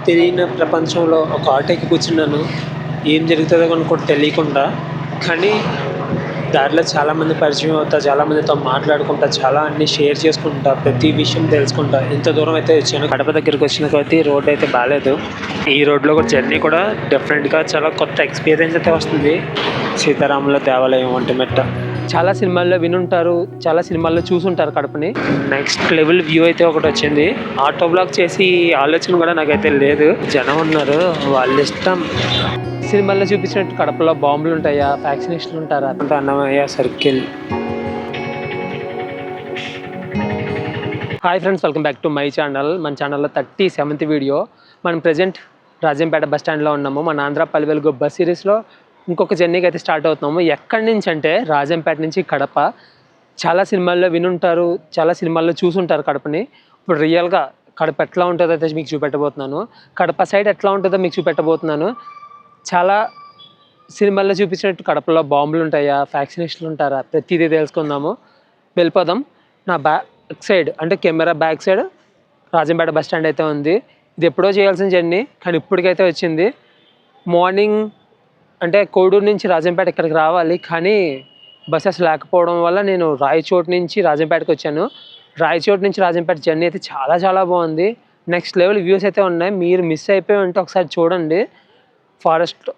తెలియని ప్రపంచంలో ఒక ఆటోకి కూర్చున్నాను. ఏం జరుగుతుందో కూడా తెలియకుండా. కానీ దారిలో చాలామంది పరిచయం అవుతా, చాలామందితో మాట్లాడుకుంటా, చాలా అన్నీ షేర్ చేసుకుంటా, ప్రతి విషయం తెలుసుకుంటా ఇంత దూరం అయితే వచ్చాను. కడప దగ్గరికి వచ్చిన కొద్దీ రోడ్ అయితే బాగాలేదు. ఈ రోడ్లో కూడా జర్నీ కూడా డిఫరెంట్గా చాలా కొత్త ఎక్స్పీరియన్స్ అయితే వస్తుంది. సీతారాముల దేవాలయం ఒంటిమిట్ట చాలా సినిమాల్లో వినుంటారు, చాలా సినిమాల్లో చూసుంటారు కడపని. నెక్స్ట్ లెవెల్ వ్యూ అయితే ఒకటి వచ్చింది. ఆటో బ్లాక్ చేసి ఆలోచన కూడా నాకైతే లేదు. జనం ఉన్నారు, వాళ్ళ ఇష్టం. సినిమాల్లో చూపించినట్టు కడపలో బాంబులు ఉంటాయా, వ్యాక్సినేషన్లు ఉంటారా అంటే Annamayya circle. Hi friends, welcome back to my channel. మన ఛానల్లో 37th వీడియో. మనం ప్రజెంట్ రాజంపేట బస్ స్టాండ్లో ఉన్నాము. మన ఆంధ్ర పల్లివెలుగు బస్ సిరీస్లో ఇంకొక జర్నీకి అయితే స్టార్ట్ అవుతున్నాము. ఎక్కడి నుంచి అంటే రాజంపేట నుంచి కడప. చాలా సినిమాల్లో వినుంటారు, చాలా సినిమాల్లో చూసుంటారు కడపని. ఇప్పుడు రియల్గా కడప ఎట్లా ఉంటుందో అయితే మీకు చూపెట్టబోతున్నాను. కడప సైడ్ ఎట్లా ఉంటుందో మీకు చూపెట్టబోతున్నాను. చాలా సినిమాల్లో చూపించినట్టు కడపలో బాంబులు ఉంటాయా, వ్యాక్సినేషన్లు ఉంటారా, ప్రతిదీ తెలుసుకుందాము. వెళ్ళిపోదాం. నా బ్యాక్ సైడ్ అంటే camera back side Rajampet bus stand అయితే ఉంది. ఇది ఎప్పుడో చేయాల్సిన జర్నీ, కానీ ఇప్పటికైతే వచ్చింది. మార్నింగ్ అంటే కోడూరు నుంచి రాజంపేట ఇక్కడికి రావాలి, కానీ బస్సెస్ లేకపోవడం వల్ల నేను రాయచోటు నుంచి రాజంపేటకి వచ్చాను. రాయచోటు నుంచి రాజంపేట జర్నీ అయితే చాలా చాలా బాగుంది. నెక్స్ట్ లెవెల్ వ్యూస్ అయితే ఉన్నాయి. మీరు మిస్ అయిపోయి ఉంటే ఒకసారి చూడండి. Forest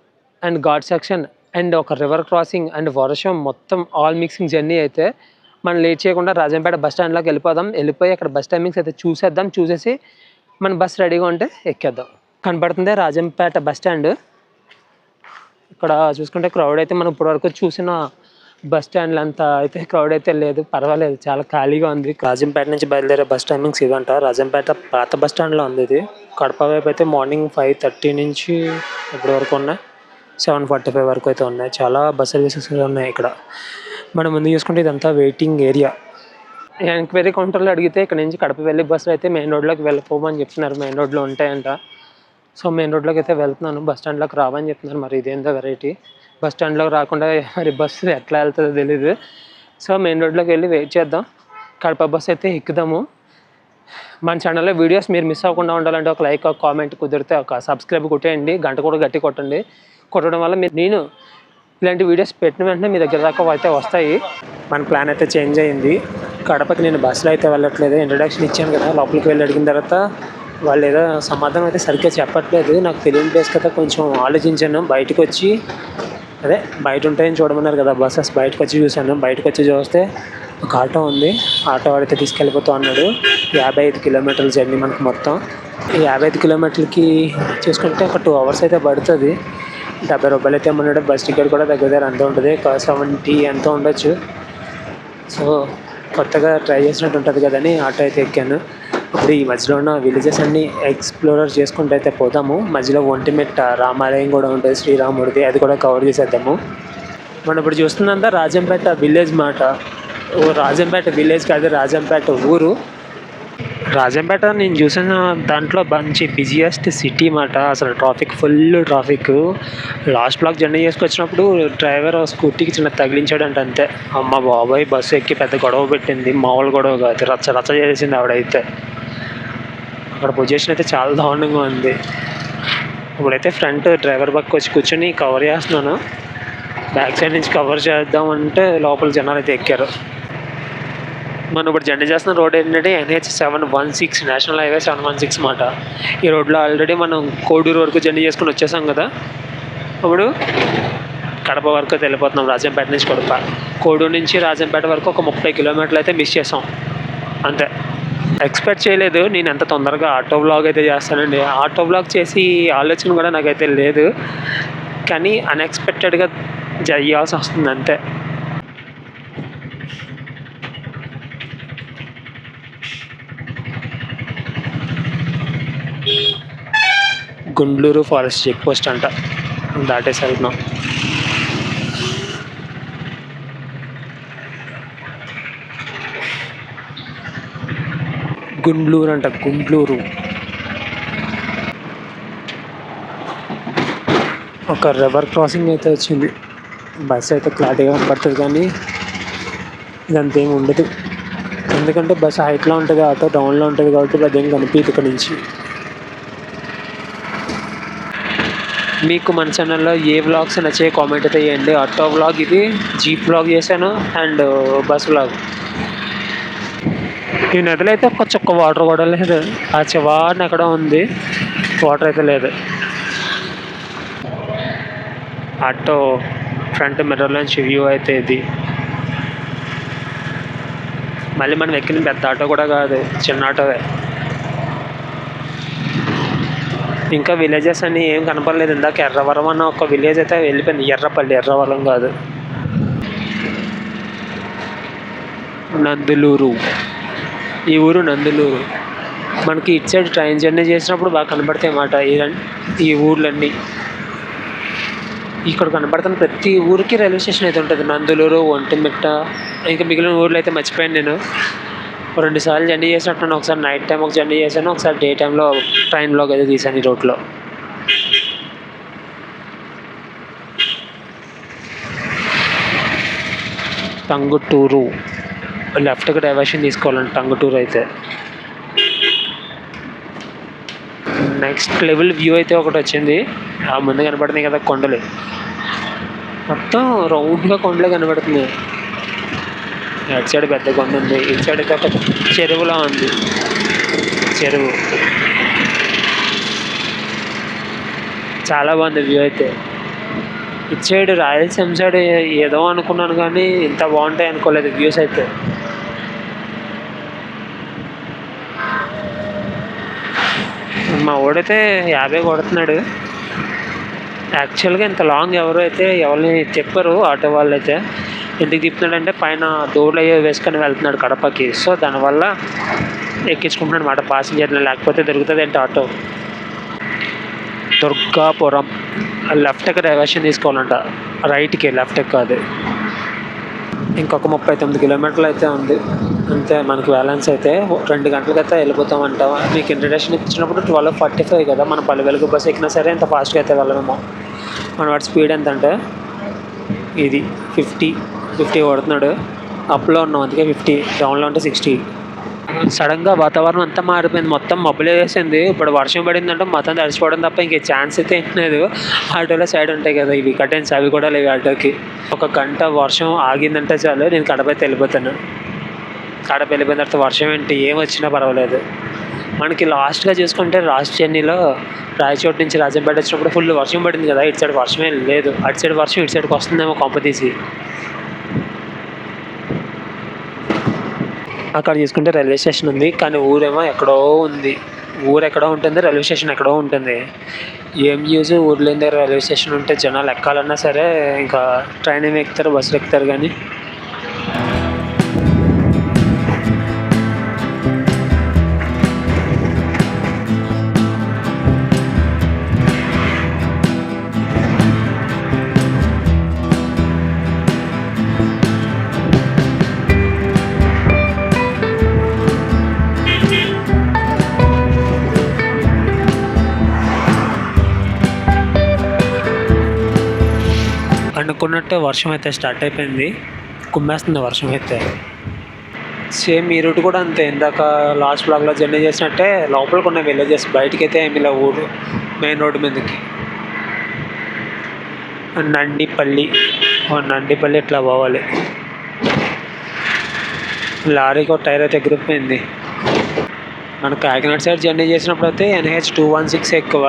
and ghat section and ఒక రివర్ క్రాసింగ్ అండ్ వర్షం, మొత్తం ఆల్ మిక్సింగ్ జర్నీ అయితే. మనం లేట్ చేయకుండా రాజంపేట బస్ స్టాండ్లోకి వెళ్ళిపోయి అక్కడ బస్ టైమింగ్స్ అయితే చూసేసి మన బస్ రెడీగా ఉంటే ఎక్కేద్దాం. కనపడుతుంది రాజంపేట బస్ స్టాండ్. ఇక్కడ చూసుకుంటే క్రౌడ్ అయితే మనం ఇప్పటివరకు చూసిన బస్ స్టాండ్లు అంతా అయితే క్రౌడ్ అయితే లేదు, పర్వాలేదు, చాలా ఖాళీగా ఉంది. రాజంపేట నుంచి బయలుదేరే బస్ టైమింగ్స్ ఇవంట. రాజంపేట పాత బస్ స్టాండ్లో ఉంది ఇది. కడప వైపు అయితే మార్నింగ్ 5:30 నుంచి ఇప్పటి వరకు ఉన్నాయి, 7:45 వరకు అయితే ఉన్నాయి. చాలా బస్ సర్వీసెస్ ఉన్నాయి ఇక్కడ. మనం ముందు చూసుకుంటే ఇదంతా వెయిటింగ్ ఏరియా. ఎంక్వైరీ కౌంటర్లో అడిగితే ఇక్కడ నుంచి కడప వెళ్ళే బస్సులు అయితే మెయిన్ రోడ్లోకి వెళ్ళిపోమని చెప్తున్నారు. మెయిన్ రోడ్లో ఉంటాయంట. సో మెయిన్ రోడ్లోకి అయితే వెళ్తున్నాను. బస్ స్టాండ్లోకి రావని చెప్తున్నారు. మరి ఇదేందో వెరైటీ, బస్ స్టాండ్లోకి రాకుండా మరి బస్సు ఎట్లా వెళ్తుందో తెలీదు. సో మెయిన్ రోడ్లోకి వెళ్ళి వెయిట్ చేద్దాం. కడప బస్సు అయితే ఎక్కుదాము. మన ఛానల్లో వీడియోస్ మీరు మిస్ అవ్వకుండా ఉండాలంటే ఒక లైక్, ఒక కామెంట్, కుదిరితే ఒక సబ్స్క్రైబ్ కొట్టేయండి. గంట కూడా గట్టి కొట్టండి. కొట్టడం వల్ల నేను ఇలాంటి వీడియోస్ పెట్టిన వెంటనే మీ దగ్గర దాకా అయితే వస్తాయి. మన ప్లాన్ అయితే చేంజ్ అయ్యింది. కడపకి నేను బస్సులో అయితే వెళ్ళట్లేదు. ఇంట్రడక్షన్ ఇచ్చాను కదా, లోపలికి వెళ్ళి అడిగిన తర్వాత వాళ్ళు ఏదో సమాధానం అయితే సరిగ్గా చెప్పట్లేదు. నాకు తెలియని ప్లేస్ కదా, కొంచెం ఆలోచించాను. బయటకు వచ్చి బయట ఉంటాయని చూడమన్నారు కదా బస్సెస్, బయటకు వచ్చి చూశాను. బయటకు వచ్చి చూస్తే ఒక ఆటో ఉంది. ఆటో వాడితే తీసుకెళ్ళిపోతా అన్నాడు. 55 కిలోమీటర్ల జర్నీ మనకు మొత్తం. ఈ 55 కిలోమీటర్లకి చూసుకుంటే ఒక 2 hours అయితే పడుతుంది. 70 రూపాయలు అయితే ఏమన్నాడు. బస్ టికెట్ కూడా దగ్గర అంత ఉంటుంది, 70 ఎంతో ఉండొచ్చు. సో కొత్తగా ట్రై చేసినట్టు ఉంటుంది కదని ఆటో అయితే ఎక్కాను. ఇప్పుడు ఈ మధ్యలో ఉన్న విలేజెస్ అన్నీ ఎక్స్ప్లోరర్ చేసుకుంటూ అయితే పోతాము. మధ్యలో ఒంటిమిట్ట రామాలయం కూడా ఉంటుంది, శ్రీరాముడిది, అది కూడా కవర్ చేసేద్దాము. మనం ఇప్పుడు చూస్తుందంతా రాజంపేట విలేజ్ మాట. రాజంపేట విలేజ్ కాదు, రాజంపేట ఊరు. రాజంపేట నేను చూసిన దాంట్లో మంచి బిజియెస్ట్ సిటీ మాట. అసలు full traffic. Last block journey చేసుకొచ్చినప్పుడు డ్రైవర్ స్కూటీకి చిన్న తగిలించాడంట, అంతే. అమ్మ బాబాయ్, బస్సు ఎక్కి పెద్ద గొడవ పెట్టింది. మామూలు గొడవ కాదు, రచ్చ చేసింది ఆవిడైతే. అక్కడ పొజిషన్ అయితే చాలా దారుణంగా ఉంది. ఇప్పుడైతే ఫ్రంట్ డ్రైవర్ పక్క వచ్చి కూర్చొని కవర్ చేస్తున్నాను. బ్యాక్ సైడ్ నుంచి కవర్ చేద్దామంటే లోపల జనాలు అయితే ఎక్కారు. మనం ఇప్పుడు జర్నీ చేస్తున్న రోడ్ ఏంటంటే NH 716, నేషనల్ హైవే 716 మాట. ఈ రోడ్లో ఆల్రెడీ మనం కోడూరు వరకు జర్నీ చేసుకుని వచ్చేసాం కదా. ఇప్పుడు కడప వరకు అయితే వెళ్ళిపోతున్నాం. రాజంపేట నుంచి కడప. కోడూరు నుంచి రాజంపేట వరకు ఒక 30 కిలోమీటర్లు అయితే మిస్ చేసాం అంతే. ఎక్స్పెక్ట్ చేయలేదు నేను ఎంత తొందరగా ఆటో బ్లాగ్ అయితే చేస్తానండి. ఆటో బ్లాగ్ చేసి ఆలోచన కూడా నాకైతే లేదు, కానీ అన్ఎక్స్పెక్టెడ్గా చేయాల్సి వస్తుంది అంతే. గుండ్లూరు ఫారెస్ట్ చెక్ పోస్ట్ అంట, దాటేసి వెళ్తున్నాం. గుండ్లూరు అంట, గుండ్లూరు. ఒక రివర్ క్రాసింగ్ అయితే వచ్చింది. బస్ అయితే క్లారిటీగా కనపడుతుంది, కానీ ఇదంతా ఏమి ఉండదు. ఎందుకంటే బస్ హైట్లో ఉంటుంది, ఆటో డౌన్లో ఉంటుంది కాబట్టి అదేం కనిపించదు ఇక్కడ నుంచి. మీకు మన ఛానల్లో ఏ వ్లాగ్స్ నచ్చే కామెంట్ అయితే చేయండి. ఆటో వ్లాగ్ ఇది, జీప్ వ్లాగ్ చేశాను అండ్ బస్ వ్లాగ్. ఈ నదిలో అయితే ఒక చుక్క వాటర్ కూడా లేదు. ఆ చివరిన ఎక్కడ ఉంది, వాటర్ అయితే లేదు. ఆటో ఫ్రంట్ మిర్రర్ నుంచి వ్యూ అయితే ఇది. మళ్ళీ మనం ఎక్కిన పెద్ద ఆటో కూడా కాదు, చిన్న ఆటోవే. ఇంకా విలేజెస్ అని ఏం కనపడలేదు. ఇందాక ఎర్రవరం అన్న ఒక విలేజ్ అయితే వెళ్ళిపోయింది. ఎర్రపల్లి, ఎర్రవరం కాదు. నందులూరు, ఈ ఊరు నందులూరు. మనకి ఇటు సైడ్ ట్రైన్ జర్నీ చేసినప్పుడు బాగా కనపడతాయి అన్నమాట ఈ ఊర్లన్నీ. ఇక్కడ కనపడుతున్న ప్రతి ఊరికి రైల్వే స్టేషన్ అయితే ఉంటుంది. నందులూరు, ఒంటిమిట్ట, ఇంకా మిగిలిన ఊర్లు అయితే మర్చిపోయాను నేను. 2 సార్లు జర్నీ చేసినట్టున్నాను. ఒకసారి నైట్ టైం ఒక జర్నీ చేశాను, ఒకసారి డే టైంలో ట్రైన్లోకి అయితే తీసాను ఈ రోడ్లో. టంగుటూరు, లెఫ్ట్కి డైవర్షన్ తీసుకోవాలండి టంగుటూరు అయితే. నెక్స్ట్ లెవెల్ వ్యూ అయితే ఒకటి వచ్చింది. ఆ ముందు కనపడుతుంది కదా కొండలు, మొత్తం రౌండ్గా కొండలే కనబడుతుంది. అటు సైడ్ పెద్ద కొండ ఉంది, ఇటు సైడ్ అయితే ఒక చెరువులా ఉంది. చెరువు చాలా బాగుంది వ్యూ అయితే. ఇటు సైడ్ రాయలసీమ సైడ్ ఏదో అనుకున్నాను కానీ ఇంత బాగుంటాయి అనుకోలేదు వ్యూస్ అయితే. మా వాడైతే 50 కొడుతున్నాడు. యాక్చువల్గా ఇంత లాంగ్ ఎవరిని చెప్పరు ఆటో వాళ్ళు అయితే. ఎందుకు తిప్పుతున్నాడంటే పైన డోర్లు అయ్యో వేసుకొని వెళ్తున్నాడు కడపకి. సో దానివల్ల ఎక్కించుకుంటున్నాడు అన్నమాట ప్యాసింజర్ని, లేకపోతే దొరుకుతుంది అంటే ఆటో. దుర్గాపురం, లెఫ్ట్కి డైవర్షన్ తీసుకోవాలంట, రైట్కి, లెఫ్ట్కి కాదు. ఇంకొక 39 కిలోమీటర్లు అయితే ఉంది అంతే మనకి బ్యాలెన్స్ అయితే. 2 గంటలకైతే వెళ్ళిపోతామంట. మీకు ఇంట్రడక్షన్ ఇచ్చినప్పుడు 12:45 కదా. మన పల్లె బస్ ఎక్కినా సరే ఇంత ఫాస్ట్గా అయితే వెళ్ళమేమో. మన వాటి స్పీడ్ ఎంత అంటే ఇది 50 కొడుతున్నాడు. అప్లో ఉన్నాం అందుకే 50, డౌన్లో ఉంటే 60. సడన్గా వాతావరణం అంతా మారిపోయింది, మొత్తం మబ్బులు వేసింది. ఇప్పుడు వర్షం పడిందంటే మొత్తం తడిచిపోవడం తప్ప ఇంకే ఛాన్స్ అయితే ఏం లేదు. ఆటోలో సైడ్ ఉంటాయి కదా ఇవి కర్టెన్స్, అవి కూడా లేవు ఆటోకి. 1 గంట వర్షం ఆగిందంటే చాలు, నేను కడప అయితే వెళ్ళిపోతాను. కడప వెళ్ళిపోయిన తర్వాత వర్షం ఏంటి ఏం వచ్చినా పర్వాలేదు. మనకి లాస్ట్గా చూసుకుంటే లాస్ట్ జర్నీలో రాయచోటు నుంచి రాజంపేట వచ్చినప్పుడు ఫుల్ వర్షం పడింది కదా. ఇటు సైడ్ వర్షమే లేదు, అటు సైడ్ వర్షం ఇటు సైడ్కి వస్తుందేమో కొంపతీసి. అక్కడ చూసుకుంటే రైల్వే స్టేషన్ ఉంది, కానీ ఊరేమో ఎక్కడో ఉంది. ఊరు ఎక్కడో ఉంటుంది, రైల్వే స్టేషన్ ఎక్కడో ఉంటుంది. ఏం యూజ్ ఊర్లో దగ్గర రైల్వే స్టేషన్ ఉంటే జనాలు ఎక్కాలన్నా సరే ఇంకా ట్రైన్ ఏమి ఎక్కుతారు, బస్సులు ఎక్కుతారు. కానీ అనుకున్నట్టే వర్షం అయితే స్టార్ట్ అయిపోయింది, కుమ్మేస్తుంది వర్షం అయితే. సేమ్ ఈ రూట్ కూడా అంతే. ఇందాక లాస్ట్ బ్లాగ్లో జర్నీ చేసినట్టే లోపలికి ఉన్న విలేజెస్, బయటకి అయితే ఏమి ఇలా ఊరు మెయిన్ రోడ్డు మీదకి. నందిపల్లి ఇట్లా పోవాలి. లారీకి ఒక టైర్ అయితే ఎగిరిపోయింది. మన కాకినాడ సైడ్ జర్నీ చేసినప్పుడు అయితే NH 216 ఎక్కువ,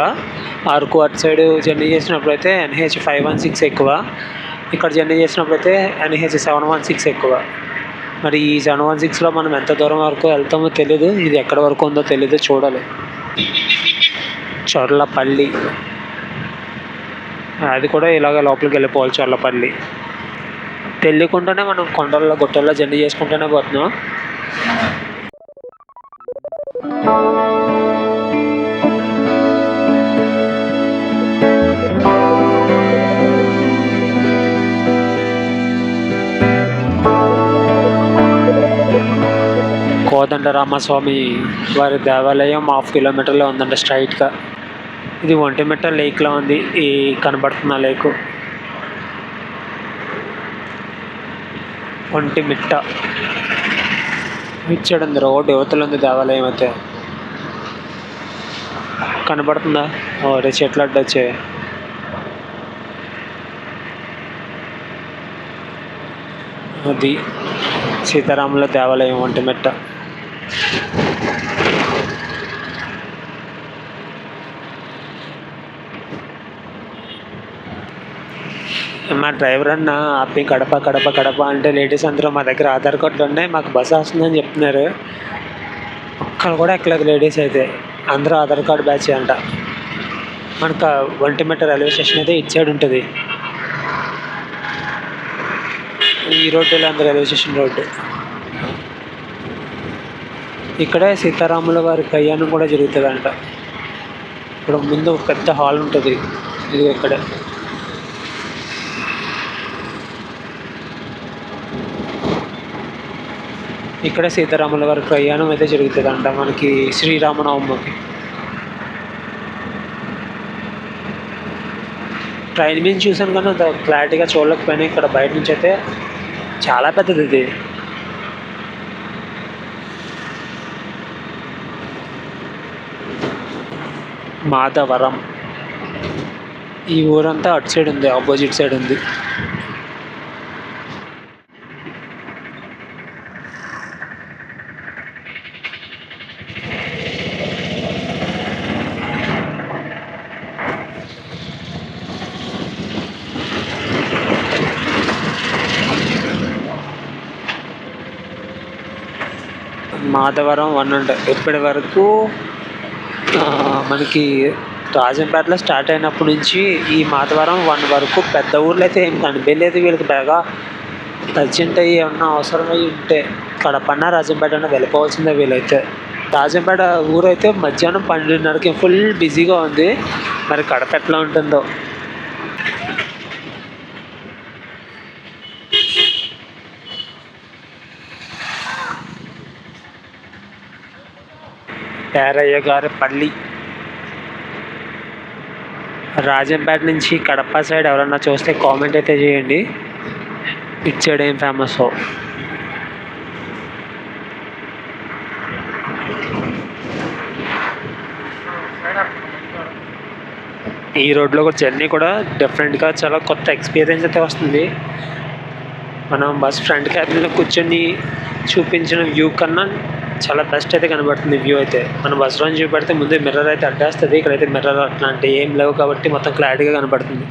అరకు అటు సైడ్ జర్నీ చేసినప్పుడు అయితే NH 516 ఎక్కువ, ఇక్కడ జర్నీ చేసినప్పుడు అయితే NH 716 ఎక్కువ. మరి ఈ 716లో మనం ఎంత దూరం వరకు వెళ్తామో తెలీదు, ఇది ఎక్కడి వరకు ఉందో తెలీదు, చూడాలి. చొర్లపల్లి, అది కూడా ఇలాగ లోపలికి వెళ్ళిపోవాలి. చొర్లపల్లి తెలియకుండానే మనం కొండల్లో గుట్టల్లో జర్నీ చేసుకుంటూనే పోతున్నాం. కోదండరామస్వామి వారి దేవాలయం 1/2 కిలోమీటర్లో ఉందండి స్ట్రైట్గా. ఇది ఒంటిమిట్ట లేక్లో ఉంది ఈ కనబడుతున్న లేకు. ఒంటిమిట్ట ఇచ్చాడు ఉంది, రోడ్డు యువతలు ఉంది దేవాలయం అయితే. కనబడుతుందా? చెట్లు అడ్డు వచ్చాయి. అది సీతారాముల దేవాలయం ఒంటిమిట్ట. మా డ్రైవర్ అన్న ఆపి కడప కడప కడప అంటే లేడీస్ అందరూ మా దగ్గర ఆధార్ కార్డులు ఉన్నాయి, మాకు బస్సు వస్తుందని చెప్తున్నారు. ఒక్కరు కూడా ఎక్కలేదు లేడీస్ అయితే, అందరూ ఆధార్ కార్డు బ్యాచ్ అంట. మనకు ఒంటిమిట్ట రైల్వే స్టేషన్ అయితే ఇటు సైడ్ ఉంటుంది. ఈ రోడ్డు అంత రైల్వే స్టేషన్ రోడ్డు. ఇక్కడే సీతారాముల వారి కళ్యాణం కూడా జరుగుతుందంట. ఇక్కడ ముందు పెద్ద హాల్ ఉంటుంది, ఇది ఇక్కడే. ఇక్కడ సీతారాముల వారి కళ్యాణం అయితే జరుగుతుందంట మనకి శ్రీరామనవమికి. ట్రైన్ మీద చూసాను కానీ అంత క్లారిటీగా చూడలేకపోయినా, ఇక్కడ బయట నుంచి అయితే చాలా పెద్దది ఇది. మాధవరం ఈ ఊరంతా అటు సైడ్ ఉంది, ఆపోజిట్ సైడ్ ఉంది. మాధవరం 1 అంటే ఇప్పటి వరకు మనకి రాజంపేటలో స్టార్ట్ అయినప్పటి నుంచి ఈ మాధవరం 1 వరకు పెద్ద ఊర్లో అయితే ఏం కనిపించలేదు. వీళ్ళకి బాగా అర్జెంట్ అయ్యి ఏమన్నా అవసరం అయ్యి ఉంటే కడపన్న రాజంపేట అన్న వెళ్ళిపోవాల్సిందే వీళ్ళైతే. రాజంపేట ఊరైతే మధ్యాహ్నం 12:30కి ఫుల్ బిజీగా ఉంది. మరి కడప ఎట్లా ఉంటుందో. పేరయ్య గారి పల్లి. రాజంపేట నుంచి కడప సైడ్ ఎవరన్నా చూస్తే కామెంట్ అయితే చేయండి, ఇటు సైడ్ ఏం ఫేమస్. ఈ రోడ్లో ఒక జర్నీ కూడా డిఫరెంట్గా చాలా కొత్త ఎక్స్పీరియన్స్ అయితే వస్తుంది. మనం బస్ ఫ్రంట్ క్యాబిన్లో కూర్చొని చూపించిన వ్యూ కన్నా చాలా బెస్ట్ అయితే కనబడుతుంది వ్యూ అయితే. మన బస్సులో చూపెడితే ముందే మిర్రర్ అయితే అడ్డేస్తుంది, ఇక్కడైతే మిర్రర్ అట్లాంటివి ఏం లేవు కాబట్టి మొత్తం క్లారిటీగా కనబడుతుంది.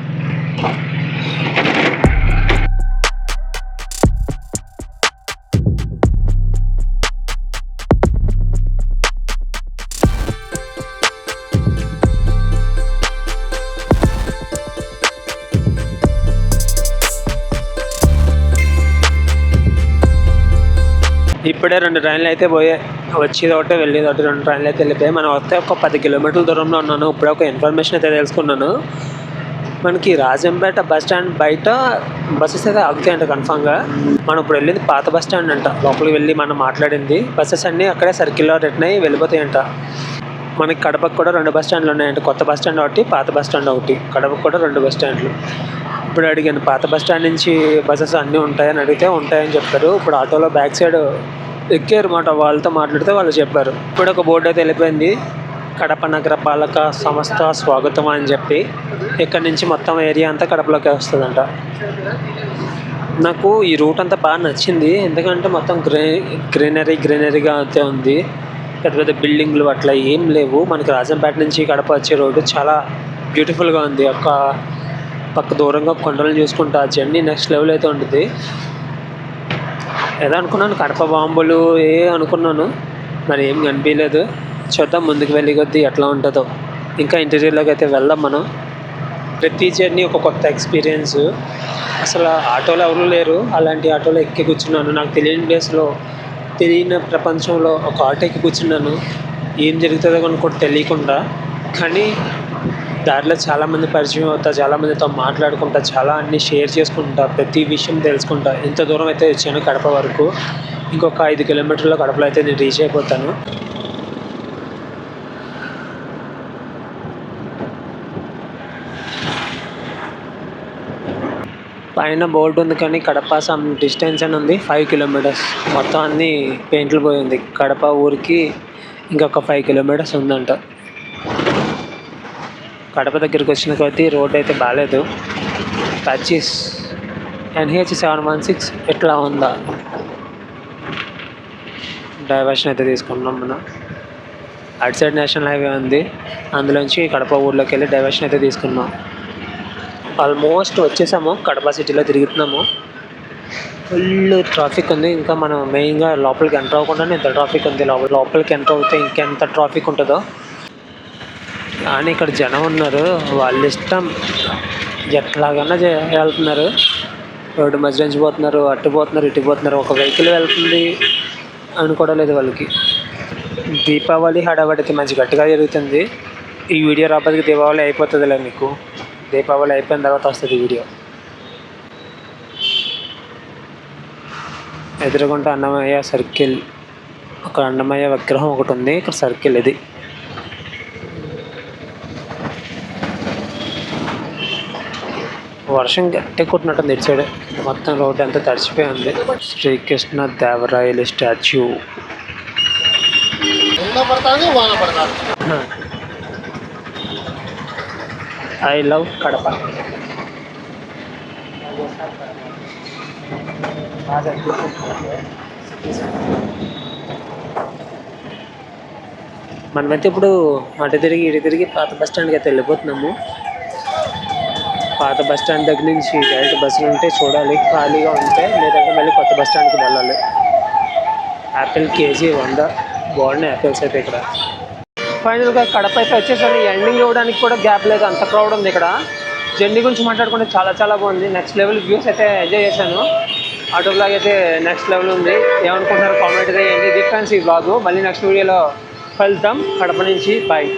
ఇప్పుడే 2 ట్రైన్లు అయితే పోయాయి, వచ్చేది ఒకటే వెళ్ళేది ఒకటి. 2 ట్రైన్లు అయితే వెళ్ళిపోయాయి. మనం వస్తే ఒక 10 కిలోమీటర్ల దూరంలో ఉన్నాను. ఇప్పుడే ఒక ఇన్ఫర్మేషన్ అయితే తెలుసుకున్నాను. మనకి రాజంపేట బస్ స్టాండ్ బయట బస్సెస్ అయితే ఆగుతాయంట కన్ఫామ్గా. మనం ఇప్పుడు వెళ్ళింది పాత బస్ స్టాండ్ అంట. లోపలికి వెళ్ళి మనం మాట్లాడింది బస్సెస్ అన్నీ అక్కడే సర్కిల్లో రిటర్న్ అయ్యి వెళ్ళిపోతాయంట. మనకి కడపకు కూడా 2 బస్ స్టాండ్లు ఉన్నాయంట. కొత్త బస్ స్టాండ్ ఒకటి, పాత బస్ స్టాండ్ ఒకటి. కడపకు కూడా 2 బస్ స్టాండ్లు. ఇప్పుడు అడిగాను పాత బస్ స్టాండ్ నుంచి బస్సెస్ అన్నీ ఉంటాయని అడిగితే ఉంటాయని చెప్పారు. ఇప్పుడు ఆటోలో బ్యాక్ సైడ్ ఎక్కారు మాట, వాళ్ళతో మాట్లాడితే వాళ్ళు చెప్పారు. ఇప్పుడు ఒక బోర్డు అయితే వెళ్ళిపోయింది, కడప నగర పాలక సంస్థ స్వాగతం అని చెప్పి. ఇక్కడ నుంచి మొత్తం ఏరియా అంతా కడపలోకి వస్తుందంట. నాకు ఈ రూట్ అంతా బాగా నచ్చింది, ఎందుకంటే మొత్తం గ్రీనరీగా అయితే ఉంది. పెద్ద పెద్ద బిల్డింగ్లు అట్లా ఏం లేవు. మనకి రాజంపేట నుంచి కడప వచ్చే రోడ్డు చాలా బ్యూటిఫుల్గా ఉంది. ఒక పక్క దూరంగా కొండలు చూసుకుంటా జర్నీ నెక్స్ట్ లెవెల్ అయితే ఉంటుంది. ఏదో అనుకున్నాను కడప బాంబులు అనుకున్నాను, మరి ఏం కనిపించలేదు. చూద్దాం ముందుకు వెళ్ళి కొద్దీ ఎట్లా ఉంటుందో. ఇంకా ఇంటీరియర్లోకి అయితే వెళ్దాం మనం. ప్రతి జర్నీ ఒక కొత్త ఎక్స్పీరియన్స్. అసలు ఆటోలో ఎవరు లేరు, అలాంటి ఆటోలో ఎక్కి కూర్చున్నాను. నాకు తెలియని ప్లేస్లో, తెలియని ప్రపంచంలో ఒక ఆటో ఎక్కి కూర్చున్నాను. ఏం జరుగుతుందో కూడా తెలియకుండా. కానీ దారిలో చాలామంది పరిచయం అవుతా, చాలామందితో మాట్లాడుకుంటా, చాలా అన్నీ షేర్ చేసుకుంటా, ప్రతి విషయం తెలుసుకుంటా ఇంత దూరం అయితే వచ్చాను కడప వరకు. ఇంకొక 5 కిలోమీటర్లో కడపలో అయితే నేను రీచ్ అయిపోతాను. పైన బోర్డు ఉంది కానీ కడప సమ్ డిస్టెన్స్ అని ఉంది, 5 కిలోమీటర్స్. మొత్తం అన్నీ పెయింట్లు పోయింది. కడప ఊరికి ఇంకొక 5 కిలోమీటర్స్ ఉందంట. కడప దగ్గరికి వచ్చిన కొద్దీ రోడ్ అయితే బాగాలేదు, ప్యాచెస్ NH 716 ఎట్లా ఉందా? డైవర్షన్ అయితే తీసుకున్నాం మనం. అటు సైడ్ నేషనల్ హైవే ఉంది, అందులోంచి కడప ఊర్లోకి వెళ్ళి డైవర్షన్ అయితే తీసుకున్నాం. ఆల్మోస్ట్ వచ్చేసాము, కడప సిటీలో తిరుగుతున్నాము. ఫుల్ ట్రాఫిక్ ఉంది. ఇంకా మనం మెయిన్గా లోపలికి ఎంటర్ అవ్వకుండానే ఇంత ట్రాఫిక్ ఉంది. లోపలికి ఎంటర్ అవుతే ఇంకెంత ట్రాఫిక్ ఉంటుందో. కానీ ఇక్కడ జనం ఉన్నారు, వాళ్ళ ఇష్టం ఎట్లాగన్నా వెళ్తున్నారు. రోడ్డు మధ్య నుంచి పోతున్నారు, అటు పోతున్నారు, ఇటు పోతున్నారు. ఒక వెహికల్ వెళ్తుంది అని కూడా లేదు వాళ్ళకి. దీపావళి హడావడికి మంచి గట్టిగా జరుగుతుంది. ఈ వీడియో రాబోతుకి దీపావళి అయిపోతుందిలే మీకు. దీపావళి అయిపోయిన తర్వాత వస్తుంది ఈ వీడియో. ఎదురుగుంట అన్నమయ్య సర్కిల్, ఒక అన్నమయ్య విగ్రహం ఒకటి ఉంది. ఇక్కడ సర్కిల్ ఇది. వర్షం గట్టి కొట్టినట్టుంది ఇటు సైడ్. మొత్తం రోడ్డు అంతా తడిచిపోయి ఉంది. Srikrishna Devarayalu statue. I love Kadapa. మనమైతే ఇప్పుడు అటు తిరిగి ఇటు తిరిగి పాత బస్ స్టాండ్కి అయితే వెళ్ళిపోతున్నాము. పాత బస్ స్టాండ్ దగ్గర నుంచి డైరెక్ట్ బస్సులు ఉంటే చూడాలి, ఖాళీగా ఉంటే, లేదంటే మళ్ళీ కొత్త బస్ స్టాండ్కి వెళ్ళాలి. Apple KG 100. బాగున్నాయి యాపిల్స్ అయితే ఇక్కడ. ఫైనల్గా కడప అయితే వచ్చేసరికి ఎండింగ్ ఇవ్వడానికి కూడా గ్యాప్ లేదు, అంత క్రౌడ్ ఉంది ఇక్కడ. జర్నీ గురించి మాట్లాడుకుంటే చాలా చాలా బాగుంది. నెక్స్ట్ లెవెల్ వ్యూస్ అయితే ఎంజాయ్ చేశాను. ఆటో బ్లాగ్ అయితే నెక్స్ట్ లెవెల్ ఉంది. ఏమనుకుంటున్నారు కామెంట్ చేయండి. ఇది ఫ్రెండ్స్ ఈ బ్లాగ్. మళ్ళీ నెక్స్ట్ వీడియోలో కలుద్దాం. కడప నుంచి బాయ్.